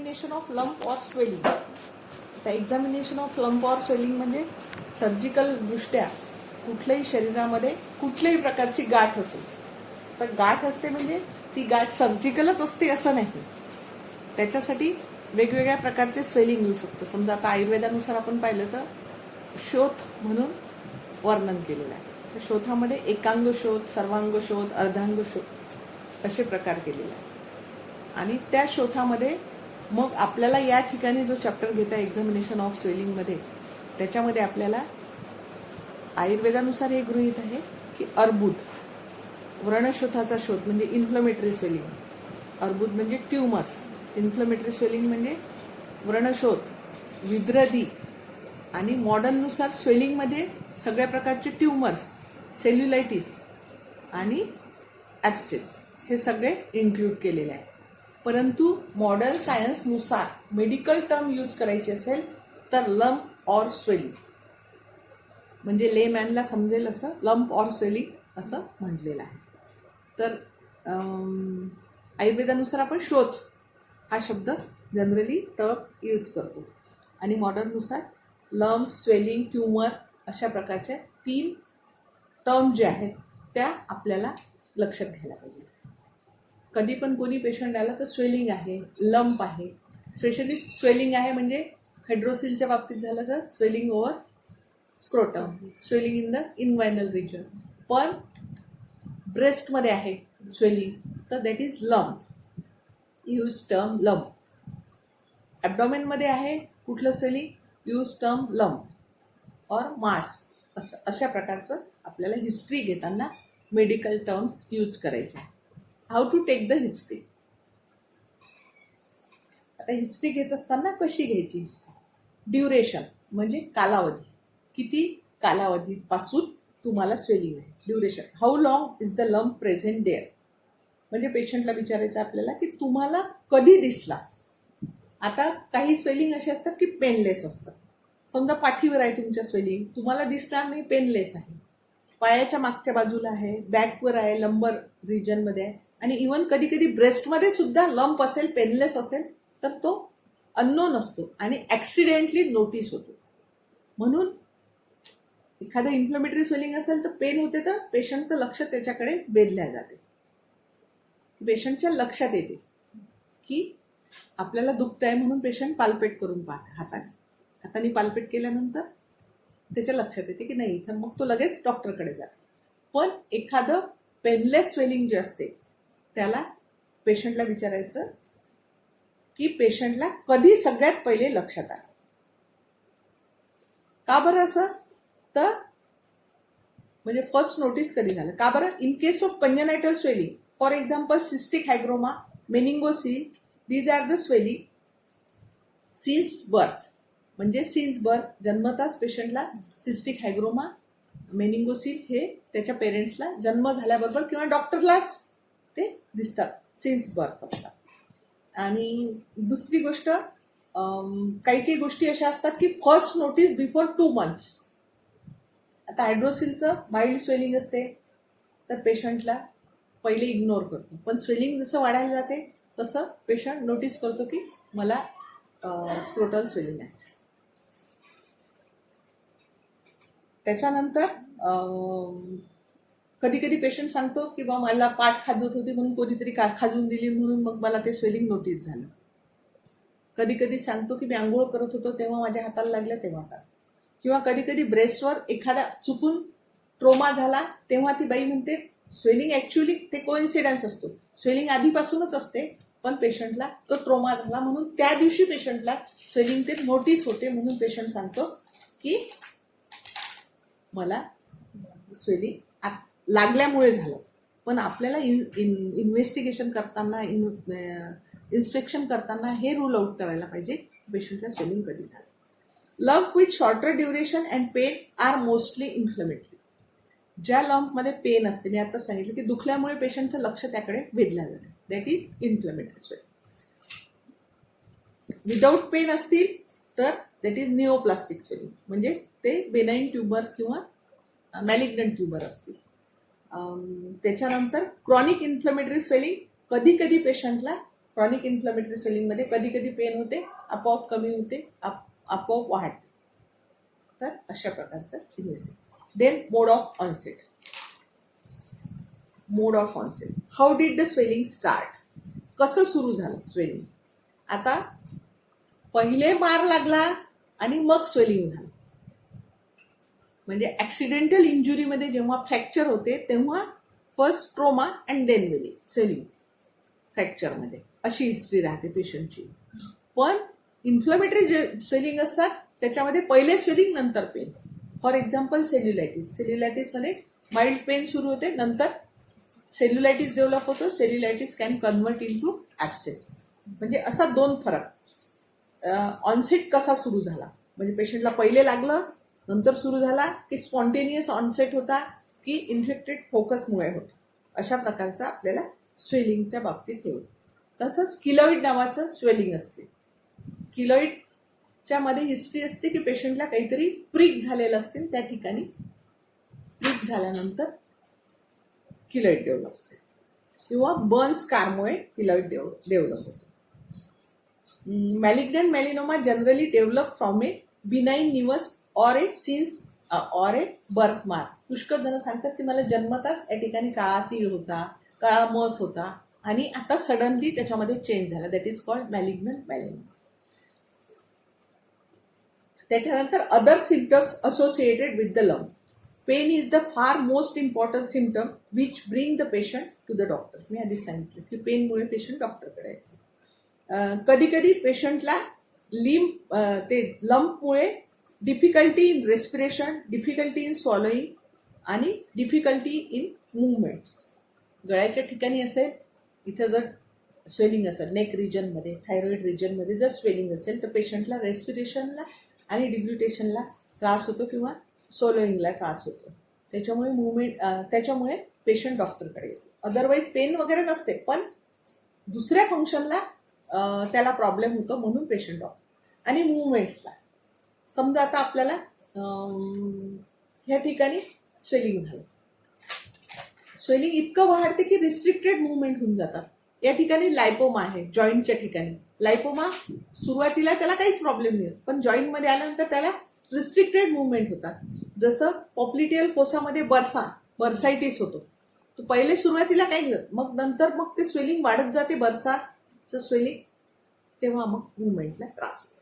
Examination of lump or swelling. आता examination of lump or swelling म्हणजे surgical दृष्ट्या कुठल्याही शरीरामध्ये कुठल्याही प्रकारची गाठ असो, तर गाठ असते म्हणजे ती गाठ सर्जिकलच असते असं नाही. त्याच्यासाठी वेगवेगळ्या प्रकारचे स्वेलिंग येऊ शकतो. समजा आता आयुर्वेदानुसार आपण पाहिलं तर शोथ म्हणून वर्णन केलेलं आहे. तर शोथामध्ये एकांग शोथ, सर्वांग शोथ, अर्धांग शोथ असे प्रकार केलेले आहेत. आणि त्या शोथामध्ये मग आपल्याला या ठिकाणी जो चॅप्टर घेता एक्झामिनेशन ऑफ स्वेलिंगमध्ये, त्याच्यामध्ये आपल्याला आयुर्वेदानुसार हे गृहीत आहे की अर्बुद, व्रणशोथाचा शोथ म्हणजे इन्फ्लमेटरी स्वेलिंग. अर्बुद म्हणजे ट्युमर्स, इन्फ्लमेटरी स्वेलिंग म्हणजे व्रणशोथ, विभ्रदी. आणि मॉडर्ननुसार स्वेलिंगमध्ये सगळ्या प्रकारचे ट्युमर्स, सेल्युलायटिस आणि ॲब्सेस हे सगळे इन्क्लूड केलेले आहे. परंतु मॉडर्न सायन्सनुसार मेडिकल टर्म यूज करायची असेल तर लंप ऑर स्वेलिंग म्हणजे लेमॅनला समजेल असं लंप ऑर स्वेलिंग असं म्हटलेलं आहे. तर आयुर्वेदानुसार आपण शोथ हा शब्द जनरली टर्म यूज करतो आणि मॉडर्ननुसार लंप, स्वेलिंग, ट्युमर अशा प्रकारच्या 3 टर्म जे आहेत त्या आपल्याला लक्षात घ्यायला पाहिजे. कधी पण कोणी पेशंट आला तर स्वेलिंग आहे, लंप आहे, स्पेशली स्वेलिंग आहे म्हणजे हायड्रोसिलच्या बाबतीत झालं तर swelling over scrotum, swelling in the inguinal region. पण ब्रेस्टमध्ये आहे स्वेलिंग तर that is lump, use term lump. ॲब्डॉमेनमध्ये आहे कुठलं swelling, use term lump or mass. अशा प्रकारचं आपल्याला हिस्ट्री घेताना मेडिकल टर्म्स यूज करायचे. How to take the history. आता हिस्ट्री घेत असताना कशी घ्यायची हिस्ट्री. ड्युरेशन म्हणजे कालावधी, किती कालावधीपासून तुम्हाला स्वेलिंग आहे. Duration, how long is the lump present there. म्हणजे पेशंटला विचारायचं आपल्याला की तुम्हाला कधी दिसला. आता काही स्वेलिंग असे असतात की पेनलेस असतात. समजा पाठीवर आहे तुमच्या स्वेलिंग, तुम्हाला दिसणार नाही, पेनलेस आहे. पायाच्या मागच्या बाजूला आहे, बॅकवर आहे, लंबर रिजनमध्ये आहे. आणि इव्हन कधी कधी ब्रेस्टमध्ये सुद्धा लंप असेल, पेनलेस असेल तर तो अननोन असतो आणि ॲक्सिडेंटली नोटीस होतो. म्हणून एखादं इन्फ्लमेटरी स्वेलिंग असेल तर पेन होते तर पेशंटचं लक्ष त्याच्याकडे वेधल्या जाते. पेशंटच्या लक्षात येते की आपल्याला दुखत आहे म्हणून पेशंट पाल्पेट करून पाहते हाताने पाल्पेट केल्यानंतर त्याच्या लक्षात येते की नाही, तर मग तो लगेच डॉक्टरकडे जातो. पण एखादं पेनलेस स्वेलिंग जे असते त्याला पेशंटला विचारायचं की पेशंटला कधी सगळ्यात पहिले लक्षात आलं. का बरं असं, तर म्हणजे फर्स्ट नोटीस कधी झालं. का बरं, in case of congenital swelling, for example cystic hygroma, meningocele, these are the swelling since birth. म्हणजे सिन्स बर्थ, जन्मताच पेशंटला सिस्टिक हायग्रोमा, मेनिंगोसिल हे त्याच्या पेरेंट्सला जन्म झाल्याबरोबर किंवा डॉक्टरलाच ते दिसतात, सिन्स बर्थ असतात. आणि दुसरी गोष्ट, काही काही गोष्टी अशा असतात की फर्स्ट नोटीस बिफोर 2 months. आता हायड्रोसिलचं माइल्ड स्वेलिंग असते तर पेशंटला पहिले इग्नोर करतो, पण स्वेलिंग जसं वाढायला जाते तसं पेशंट नोटीस करतो की मला स्क्रोटल स्वेलिंग आहे. त्याच्यानंतर कधी कधी पेशंट सांगतो की बा मला पाठ खाजवत होती म्हणून कोणीतरी खाजवून दिली म्हणून मग मला ते स्वेलिंग नोटीस झालं. कधी कधी सांगतो की मी आंघोळ करत होतो तेव्हा माझ्या हाताला लागलं तेव्हा सांग. किंवा कधी कधी ब्रेस्टवर एखादा चुकून ट्रोमा झाला तेव्हा ती बाई म्हणते स्वेलिंग ॲक्च्युअली ते कोइन्सिडन्स असतो, स्वेलिंग आधीपासूनच असते पण पेशंटला तो ट्रोमा झाला म्हणून त्या दिवशी पेशंटला स्वेलिंग ते नोटीस होते म्हणून पेशंट सांगतो की मला स्वेलिंग लागल्यामुळे झालं. पण आपल्याला इन्व्हेस्टिगेशन करताना, इन्स्पेक्शन करताना हे रूल आउट करायला पाहिजे पेशंटला स्वेलिंग कधी झालं. Lump with shorter duration and pain are mostly inflammatory. ज्या लंपमध्ये पेन असते, मी आताच सांगितलं की दुखल्यामुळे पेशंटचं लक्ष त्याकडे वेधलं जातं, that is inflammatory swelling. Without pain असतील तर दॅट इज निओप्लास्टिक स्वेलिंग, म्हणजे ते बेनाईन ट्युबर किंवा मॅलिग्नंट ट्युबर असतील. त्याच्यानंतर क्रॉनिक इन्फ्लमेटरी स्वेलिंग, कधी कधी पेशंटला क्रॉनिक इन्फ्लमेटरी स्वेलिंगमध्ये कधी कधी पेन होते, आपोआप कमी होते, आपोआप वाढते. तर अशा प्रकारचं investigation. Then mode of onset. Mode of onset. How did the swelling start. कसं सुरू झालं स्वेलिंग. आता पहिले मार लागला आणि मग स्वेलिंग झालं. म्हणजे ऍक्सिडेंटल इंजुरीमध्ये जेव्हा फ्रॅक्चर होते तेव्हा first trauma and then swelling फ्रॅक्चरमध्ये अशी हिस्ट्री राहते पेशंटची. पण इन्फ्लमेटरी जे स्वेलिंग असतात त्याच्यामध्ये पहिले स्वेलिंग नंतर पेन. For example cellulitis. सेल्युलायटिसमध्ये माइल्ड पेन सुरू होते, नंतर सेल्युलायटिस डेव्हलप होतो. Cellulitis can convert into abscess. म्हणजे असा दोन फरक. ऑनसेट कसा सुरू झाला, म्हणजे पेशंटला पहिले लागलं नंतर सुरू झाला, की स्पॉन्टेनियस ऑनसेट होता, की इन्फेक्टेड फोकसमुळे होतं. अशा प्रकारचा आपल्याला स्वेलिंगच्या बाबतीत हे होतं. तसंच किलॉइड नावाचं स्वेलिंग असते. किलॉइडच्या मध्ये हिस्ट्री असते की पेशंटला काहीतरी प्रिक झालेलं असते, त्या ठिकाणी प्रिक झाल्यानंतर किलॉइड डेव्हलप होते किंवा बर्न स्कारमुळे किलॉइड डेव्हलप होतो. Malignant melanoma generally develop from a benign naevus or a since or a birth mark. पुष्कळ जण सांगतात की मला जन्मताच या ठिकाणी काळा तीळ होता, काळा मस होता आणि आता सडनली त्याच्यामध्ये चेंज झाला. That is called malignant melanoma. त्याच्यानंतर other symptoms associated with the lung. Pain is the far most important symptom which bring the patient to the doctor. मी आधी सांगितलं की पेनमुळे पेशंट डॉक्टरकडे यायचं. कधी कधी पेशंटला ते लंपमुळे difficulty in respiration, difficulty in swallowing आणि डिफिकल्टी इन मुवमेंट्स. गळ्याच्या ठिकाणी असेल, इथं जर स्वेलिंग असेल नेक रिजनमध्ये, थायरॉइड रिजनमध्ये जर स्वेलिंग असेल तर पेशंटला रेस्पिरेशनला आणि डिग्लुटेशनला त्रास होतो किंवा सोलोईंगला त्रास होतो. त्याच्यामुळे पेशंट डॉक्टरकडे येतो. अदरवाईज पेन वगैरे नसते, पण दुसऱ्या फंक्शनला त्याला प्रॉब्लेम होतो म्हणून पेशंट डॉक्टर. आणि मुवमेंट्सला समजा आता आपल्याला ह्या ठिकाणी स्वेलिंग झालं, स्वेलिंग इतकं वाढते की रिस्ट्रिक्टेड मुवमेंट होऊन जातात. या ठिकाणी लायपोमा आहे जॉईंटच्या ठिकाणी. लायपोमा सुरुवातीला त्याला काहीच प्रॉब्लेम नाही, पण जॉईंटमध्ये आल्यानंतर त्याला रिस्ट्रिक्टेड मुवमेंट होतात. जसं पॉप्लिटियल फोसामध्ये बर्सायटिस होतो. तो पहिले सुरुवातीला काही नाही होत, मग नंतर मग ते स्वेलिंग वाढत जाते, बर्साचं स्वेलिंग, तेव्हा मग मुवमेंटला त्रास होतो.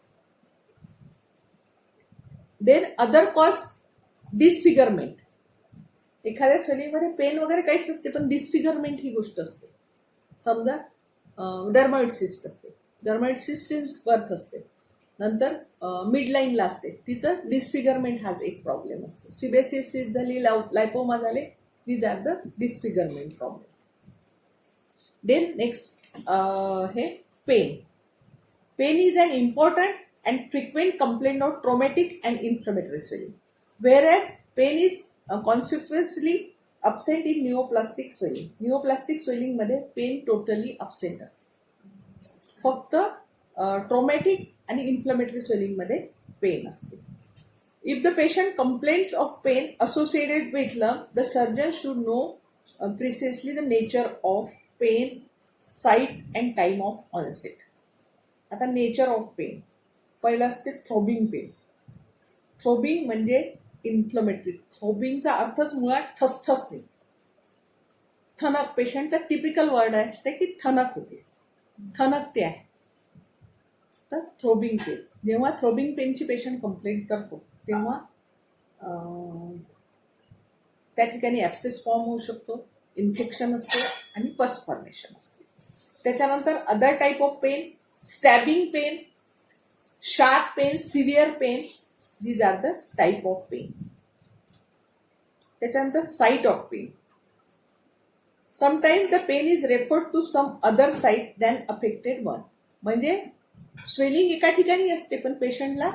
Then other cause disfigurement. एखाद्या स्वेलिंगमध्ये पेन वगैरे काहीच नसते, पण डिसफिगरमेंट ही गोष्ट असते. समजा डर्मॉइड सिस्ट असते, डर्मॉइड सिस्ट सिन्स बर्थ असते, नंतर मिडलाईनला असते, तिचं डिसफिगरमेंट हाच एक प्रॉब्लेम असतो. सिबेसिस सिस्ट झाली, लायपोमा झाले, these are the disfigurement problem. Then next हे pain. Pain is an important and frequent complaint of traumatic and inflammatory swelling, whereas pain is consequently absent in neoplastic swelling. Neoplastic swelling मध्ये pen totally absent असते, फक्त traumatic आणि inflammatory swelling मध्ये pen असते. If the patient complains of pain associated with lung, the surgeon should know precisely the nature of pain, site and time of onset. आता nature of pen पहिलं असते throbbing pen. Throbbing म्हणजे inflammatory. थ्रोबिंगचा अर्थच मुळात ठसठसणे, ठणक. पेशंटचा typical word असते की ठणक होते, ठणकते आहे. तर थ्रोबिंग पेन. जेव्हा थ्रोबिंग पेनची पेशंट कंप्लेंट करतो तेव्हा त्या ठिकाणी ॲब्सेस फॉर्म होऊ शकतो, इन्फेक्शन असते आणि पस फॉर्मेशन असते. त्याच्यानंतर other type of pain, stabbing pain, sharp pain, severe pain, these are the type of pain. त्याच्यानंतर site of pain. Sometimes the pain is referred to some other site than affected one. म्हणजे swelling एका ठिकाणी असते, पण पेशंटला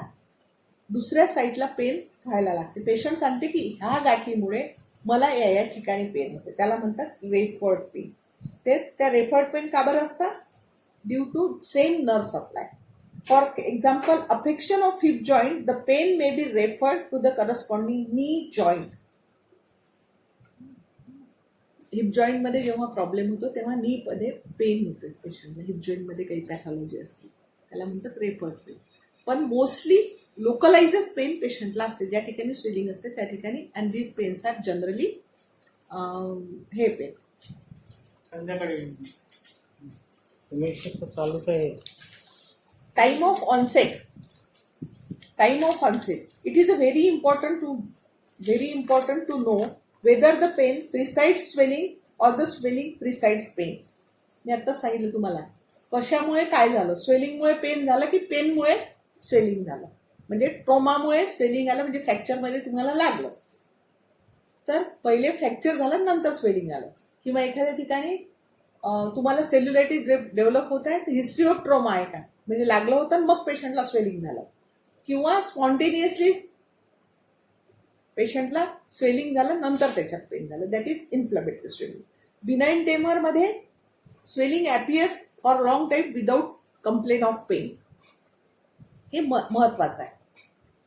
दुसऱ्या साईटला pen व्हायला लागते. पेशंट सांगते की ह्या गाठीमुळे मला या ठिकाणी पेन होते, त्याला म्हणतात रेफर्ड पेन. ते त्या रेफर्ड पेन का बरं असतात? Due to same nerve supply. For example, affection of hip joint, the pain may be referred to the corresponding knee joint. Hip जॉईंटमध्ये जेव्हा प्रॉब्लेम होतो तेव्हा नीमध्ये पेन होतो पेशंटला. हिप जॉईंटमध्ये काही पॅथॉलॉजी असते त्याला म्हणतात रेफर पेन. पण मोस्टली लोकलाइजच पेन पेशंटला असते. ज्या ठिकाणी स्वेलिंग असते त्या ठिकाणी. And these pains are generally हे पेन. संध्याकाळी चालूच आहे. Time of onset. It is very important to know whether the pain precedes swelling or the swelling precedes pain. मी आता सांगितलं तुम्हाला कशामुळे काय झालं. स्वेलिंगमुळे पेन झालं की पेनमुळे स्वेलिंग झालं. म्हणजे ट्रॉमामुळे स्वेलिंग आलं म्हणजे फ्रॅक्चरमध्ये तुम्हाला लागलं तर पहिले फ्रॅक्चर झालं नंतर स्वेलिंग आलं. किंवा एखाद्या ठिकाणी तुम्हाला सेल्युलायटिस डेव्हलप होत आहे तर हिस्ट्री ऑफ ट्रॉमा आहे का म्हणजे लागलं होतं मग पेशंटला स्वेलिंग झालं. किंवा स्पॉन्टेनियसली पेशंटला स्वेलिंग झालं नंतर त्याच्यात पेन झालं. That is inflammatory swelling. Benign टेमरमध्ये swelling appears for long time without complain of pain. हे महत्वाचं आहे.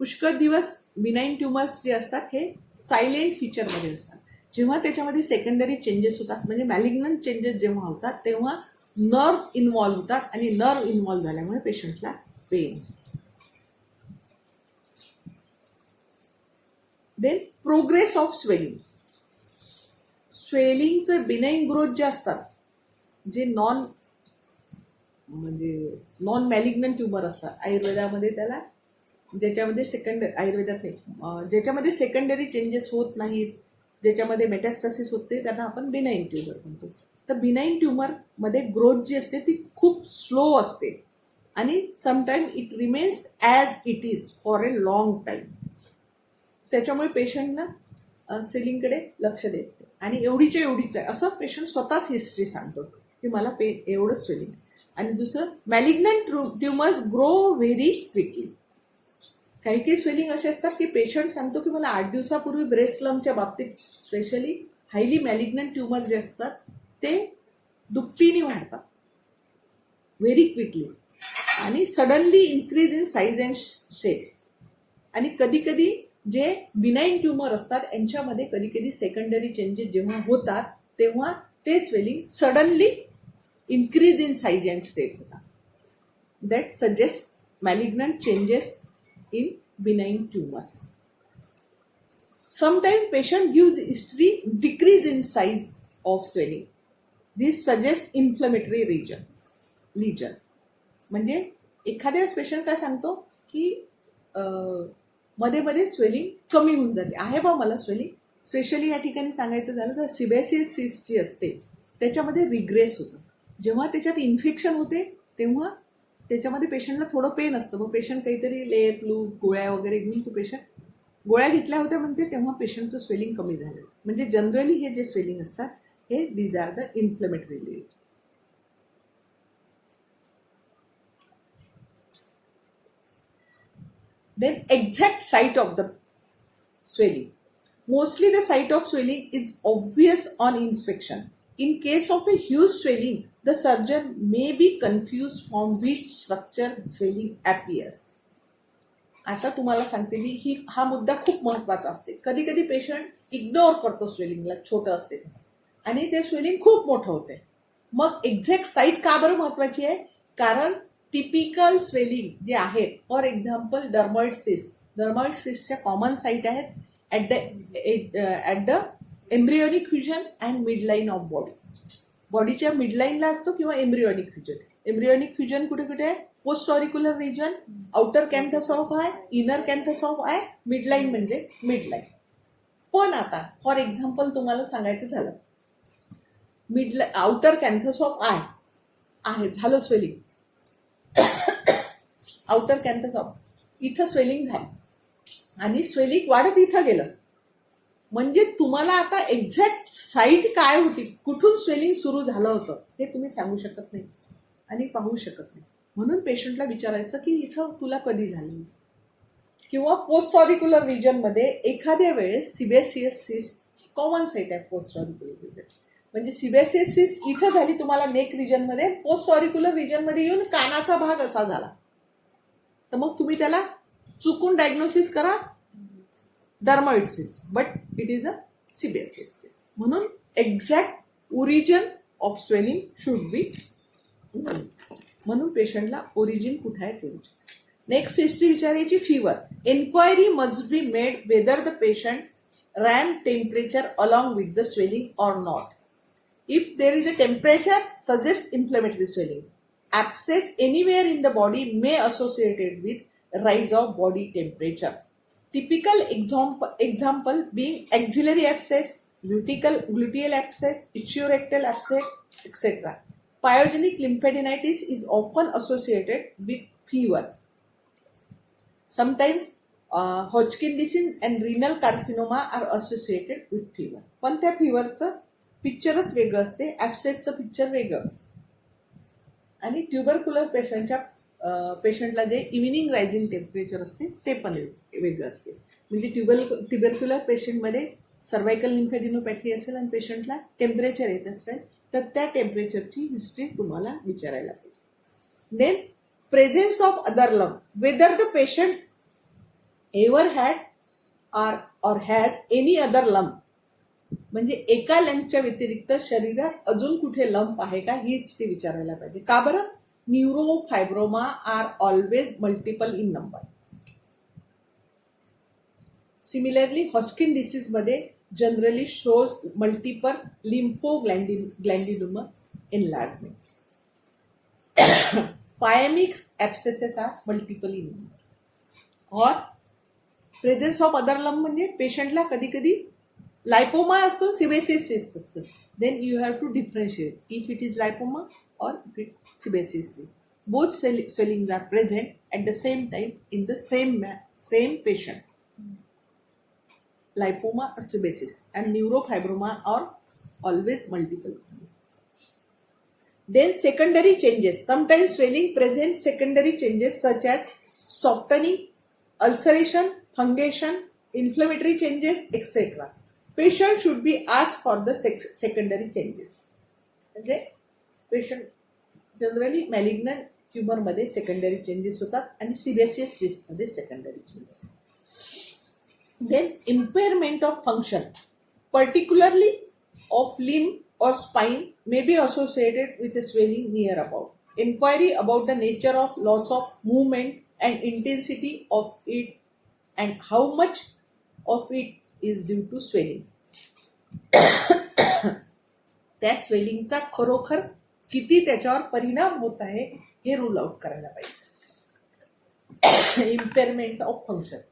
पुष्कळ दिवस बिनाइन ट्युमर्स जे असतात हे सायलेंट फीचरमध्ये असतात. जेव्हा त्याच्यामध्ये सेकंडरी चेंजेस होतात म्हणजे मॅलिग्नंट चेंजेस जेव्हा होतात तेव्हा नर्व इन्व्हॉल्व्ह होतात आणि नर्व इन्व्हॉल्व्ह झाल्यामुळे पेशंटला pain. Then progress of swelling. स्वेलिंगचे बिनाइन ग्रोथ जे असतात जे नॉन मॅलिग्नंट ट्युमर असतात आयुर्वेदामध्ये त्याला ज्याच्यामध्ये आयुर्वेदात नाही ज्याच्यामध्ये सेकंडरी चेंजेस होत नाहीत ज्याच्यामध्ये मेटास्टासिस होते त्यांना आपण बिनाइन ट्युमर म्हणतो. तर बिनाइन ट्युमरमध्ये ग्रोथ जी असते ती खूप स्लो असते आणि sometime it remains as it is for a long time. त्याच्यामुळे पेशंटला स्वेलिंगकडे लक्ष देत नाही आणि एवढीच आहे असं पेशंट स्वतःच हिस्ट्री सांगतो की मला पेन एवढं स्वेलिंग. आणि दुसरं malignant tumours grow very quickly. काही स्वेलिंग असे असतात की पेशंट सांगतो की मला 8 दिवसापूर्वी ब्रेस्ट लंपच्या बाबतीत स्पेशली हायली मॅलिग्नंट ट्युमर जे असतात ते दुपटीने वाढतात व्हेरी क्विकली आणि suddenly increase in size and shape. आणि कधी जे बिनाइन ट्युमर असतात यांच्यामध्ये कधी सेकंडरी चेंजेस जेव्हा होतात तेव्हा ते swelling suddenly increase in size and shape होतात. That suggest malignant changes in benign tumors. Sometimes patient gives history decrease in size of swelling. This suggests inflammatory lesion. म्हणजे एखाद्या पेशंट काय सांगतो की मध्ये स्वेलिंग कमी होऊन जाते आहे बा मला स्वेलिंग. स्पेशली या ठिकाणी सांगायचं झालं तर सिबेसियस सिस्ट जी असते त्याच्यामध्ये रिग्रेस होतं. जेव्हा त्याच्यात इन्फेक्शन होते तेव्हा त्याच्यामध्ये पेशंटला थोडं पेन असतं. मग पेशंट काहीतरी लेप लूप गोळ्या वगैरे घेऊन तो पेशंट गोळ्या घेतल्या होत्या म्हणते तेव्हा पेशंटचं स्वेलिंग कमी झालं. म्हणजे जनरली हे जे स्वेलिंग असतात हे these are the inflammatory led. Then exact site of the swelling. Mostly the site of swelling is obvious on inspection. In case of a huge swelling, the surgeon may be confused from which structure swelling appears. आता तुम्हाला सांगते मी हा मुद्दा खूप महत्वाचा असते. कधी patient ignore करतो स्वेलिंगला छोटं असते आणि ते स्वेलिंग खूप मोठं होते. मग एक्झॅक्ट साईट का बरं महत्वाची आहे कारण टिपिकल स्वेलिंग जे आहे फॉर एक्झाम्पल डर्मॉइड सिस्टच्या कॉमन साईट आहेत at the embryonic fusion and midline of body. बॉडीच्या मिडलाईनला असतो किंवा एम्ब्रियोनिक फ्युजन. एम्ब्रियोनिक फ्युजन कुठे आहे post auricular region, outer canthus of eye, inner canthus of eye, midline म्हणजे मिडलाईन. पण आता फॉर एक्झाम्पल तुम्हाला सांगायचं झालं आउटर कॅन्थस ऑफ आय आहे झालं स्वेलिंग. आउटर कॅन्थस ऑफ इथं स्वेलिंग झालं आणि स्वेलिंग वाढत इथं गेलं म्हणजे तुम्हाला आता एक्झॅक्ट साईट काय होती कुठून स्वेलिंग सुरू झालं होतं हे तुम्ही सांगू शकत नाही आणि पाहू शकत नाही. म्हणून पेशंटला विचारायचं की इथं तुला कधी झालं. किंवा पोस्ट ऑरिक्युलर रिजनमध्ये एखाद्या वेळेस सिबेसियस सिस्ट कॉमन साईट आहे पोस्ट ऑरिक्युलर रिजन. म्हणजे सिबेसियस सिस्ट इथं झाली तुम्हाला नेक रिजनमध्ये, पोस्ट ऑरिक्युलर रिजनमध्ये येऊन कानाचा भाग असा झाला तर मग तुम्ही त्याला चुकून डायग्नोसिस करा dermoid cyst but it is a sebaceous cyst. म्हणून exact origin of swelling should be known. म्हणून पेशंटला ओरिजिन कुठे आहे ते विचार. नेक्स्ट हिस्ट्री विचारायची. Fever. Enquiry must be made whether the patient ran temperature along with the swelling or not. If there is a temperature, suggest inflammatory swelling. Abscess anywhere in the body may associated with rise of body temperature. Typical example being axillary abscess, gluteal abscess, ischiorectal abscess, etc. Pyogenic lymphadenitis is often associated with fever. Sometimes Hodgkin disease and renal carcinoma are associated with fever. पण त्या फिवरचं पिक्चरच वेगळं असते, ॲब्सेसचं picture वेगळं असतं. आणि ट्युबरक्युलर पेशंटला जे evening rising temperature असते ते पण वेगळं असते. म्हणजे ट्युबरक्युलर पेशंटमध्ये सर्वायकल लिम्फॅडिनोपॅथी असेल आणि पेशंटला टेम्परेचर येत असेल तर त्या टेम्परेचरची हिस्ट्री तुम्हाला विचारायला पाहिजे. Then presence of other lung. Whether the patient ever had or has any other lung. म्हणजे एका लंगच्या व्यतिरिक्त शरीरात अजून कुठे लंप आहे का ही हिस्ट्री विचारायला पाहिजे. का बरं? Neurofibroma are always multiple in number. Similarly Hodgkin's disease मध्ये जनरली शोज मल्टिपल लिम्फोग्लॅन्डिनुमा enlargement. Pyaemic abscesses are multiple in number. और प्रेझेन्स ऑफ अदर लंप म्हणजे पेशंटला कधी कधी लायपोमा असतो, सिबेसिस सिस्ट असतं. Then you have to differentiate if it is lipoma और if it sebaceous cyst. Both swellings are present at the same time in the same patient. Lipoma or sebaceous and neurofibroma are always multiple. Then secondary changes. Sometimes swelling presents secondary changes such as softening, ulceration, fungation, inflammatory changes, etc. Patient should be asked for the secondary changes. म्हणजे patient generally malignant ट्युमरमध्ये secondary changes होतात आणि sebaceous सिस्टमध्ये secondary changes. Then impairment of function particularly of limb or spine may be associated with a swelling near about. Inquiry about the nature of loss of movement and intensity of it and how much of it is due to swelling. त्या स्वेलिंगचा खरोखर किती त्याच्यावर परिणाम होत आहे हे rule out करायला पाहिजे. इम्पेअरमेंट ऑफ फंक्शन.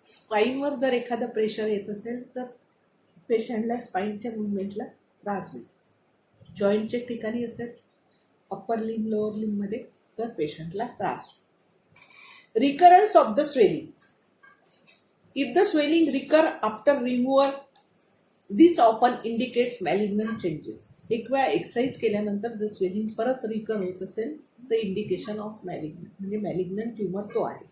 स्पाईनवर जर एखादं प्रेशर येत असेल तर पेशंटला स्पाईनच्या मुवमेंटला त्रास होईल. जॉईंटच्या ठिकाणी असेल अप्पर लिंब लोअर लिंबमध्ये तर पेशंटला त्रास होईल. Recurrence of the swelling. If the swelling recur after removal this often indicates malignant changes. एक वेळा एक्सरसाइज केल्यानंतर जर स्वेलिंग परत रिकर होत असेल तर इंडिकेशन ऑफ मॅलिग्नंट म्हणजे मॅलिग्नंट ट्युमर तो आहे.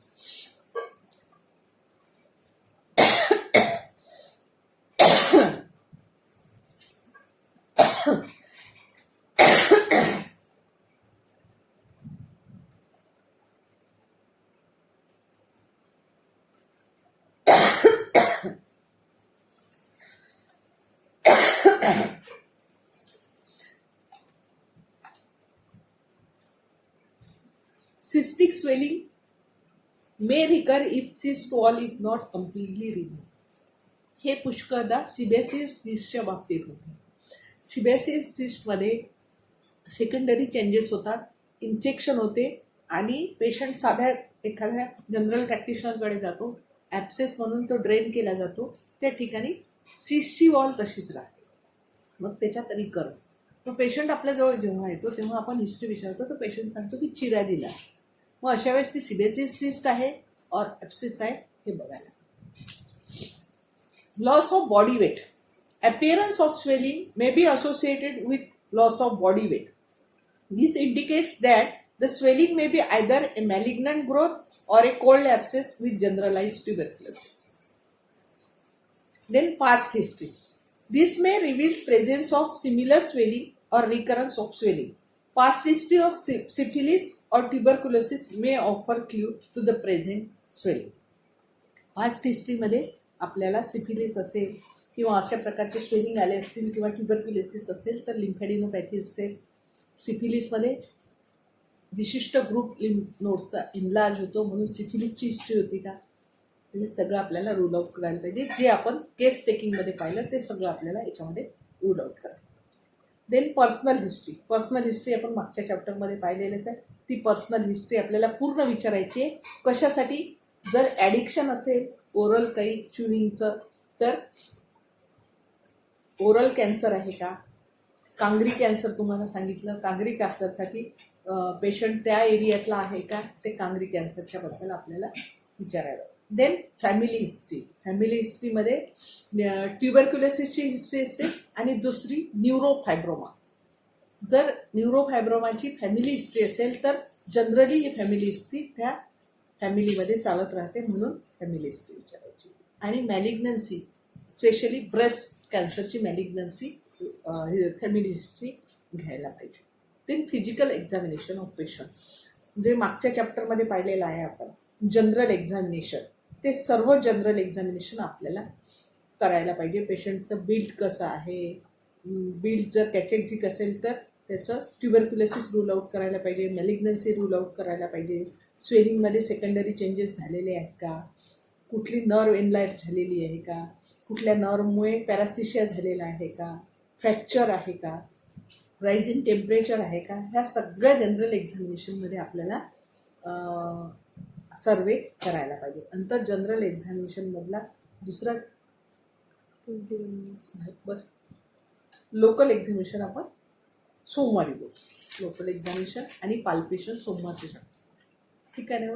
Cystic swelling may recur if cyst wall is not completely removed. हे पुष्कळदा सिबेसिस सिस्टच्या बाबतीत होते. सिबेसिस सिस्टमध्ये सेकंडरी चेंजेस होतात, इन्फेक्शन होते आणि पेशंट साध्या एखाद्या जनरल प्रॅक्टिशनरकडे जातो, ॲब्सेस म्हणून तो ड्रेन केला जातो. त्या ठिकाणी सिस्टची वॉल तशीच राहते. मग त्याच्यात रिकर. तो पेशंट आपल्याजवळ जेव्हा येतो तेव्हा आपण हिस्ट्री विचारतो तर पेशंट सांगतो की चिरा दिला. मग अशा वेळेस ती सिबेसिस सिस्ट आहे और ॲब्सेस आहे हे बघायला. Loss of body weight. appearance of swelling may be associated with loss of body weight. This indicates that the swelling may be either a malignant growth or a cold abscess with generalized tuberculosis. Then past history. This may reveal presence of similar swelling or recurrence of swelling. Past history of syphilis or tuberculosis may offer clue to the present swelling. Past हिस्ट्रीमध्ये आपल्याला syphilis असेल किंवा अशा प्रकारचे swelling आले असतील किंवा tuberculosis असेल तर लिम्फॅडिनोपॅथी असेल. सिफिलिसमध्ये विशिष्ट ग्रुप लिम्फ नोड्सचा इनलार्ज होतो म्हणून सिफिलिसची हिस्ट्री होती का, हे सगळं आपल्याला रूल आउट करायला पाहिजे. जे आपण केस टेकिंगमध्ये पाहिलं ते सगळं आपल्याला याच्यामध्ये रूल आउट करायला. Then personal history. Personal history आपण मागच्या चॅप्टरमध्ये पाहिलेलंच आहे. ती पर्सनल हिस्ट्री आपल्याला पूर्ण विचारायची आहे. कशासाठी? जर ॲडिक्शन असेल ओरल काही च्युइंगचं तर ओरल कॅन्सर आहे का, कांगरी कॅन्सर तुम्हाला सांगितलं, कांगरी कॅन्सरसाठी पेशंट त्या एरियातला आहे का, ते कांगरी कॅन्सरच्या बद्दल आपल्याला विचारायला. Then family history. फॅमिली हिस्ट्रीमध्ये ट्युबरक्युलोसिसची हिस्ट्री असते आणि दुसरी न्यूरोफायब्रोमा. जर न्यूरोफायब्रोमाची फॅमिली हिस्ट्री असेल तर जनरली ही फॅमिली हिस्ट्री त्या फॅमिलीमध्ये चालत राहते म्हणून फॅमिली हिस्ट्री विचारायची. आणि मॅलिग्नन्सी, स्पेशली ब्रेस्ट कॅन्सरची मॅलिग्नन्सी फॅमिली हिस्ट्री घ्यायला पाहिजे. Then physical examination of patient, जे मागच्या चॅप्टरमध्ये पाहिलेलं आहे आपण, जनरल एक्झामिनेशन. ते सर्व जनरल एक्झामिनेशन आपल्याला करायला पाहिजे. पेशंटचं बिल्ड कसं आहे, बिल्ड जर कॅचेक्झिक असेल तर त्याचं ट्युबरक्युलोसिस रूल आउट करायला पाहिजे, मॅलिग्नन्सी रूल आउट करायला पाहिजे, स्वेलिंगमध्ये सेकंडरी चेंजेस झालेले आहेत का, कुठली नर्व एनलाइट झालेली आहे का, कुठल्या नर्वमुळे पॅरासिशिया झालेला आहे का, फ्रॅक्चर आहे का, राईज इन टेम्परेचर आहे का, ह्या सगळ्या जनरल एक्झामिनेशनमध्ये आपल्याला सर्वे करायला पाहिजे. नंतर जनरल एक्झामिनेशनमधला दुसरा बस लोकल एक्झामिनेशन आपण सोमवारी बोलू. लोकल एक्झामिनेशन आणि पाल्पेशन सोमवारचे शकतो. ठीक आहे ना.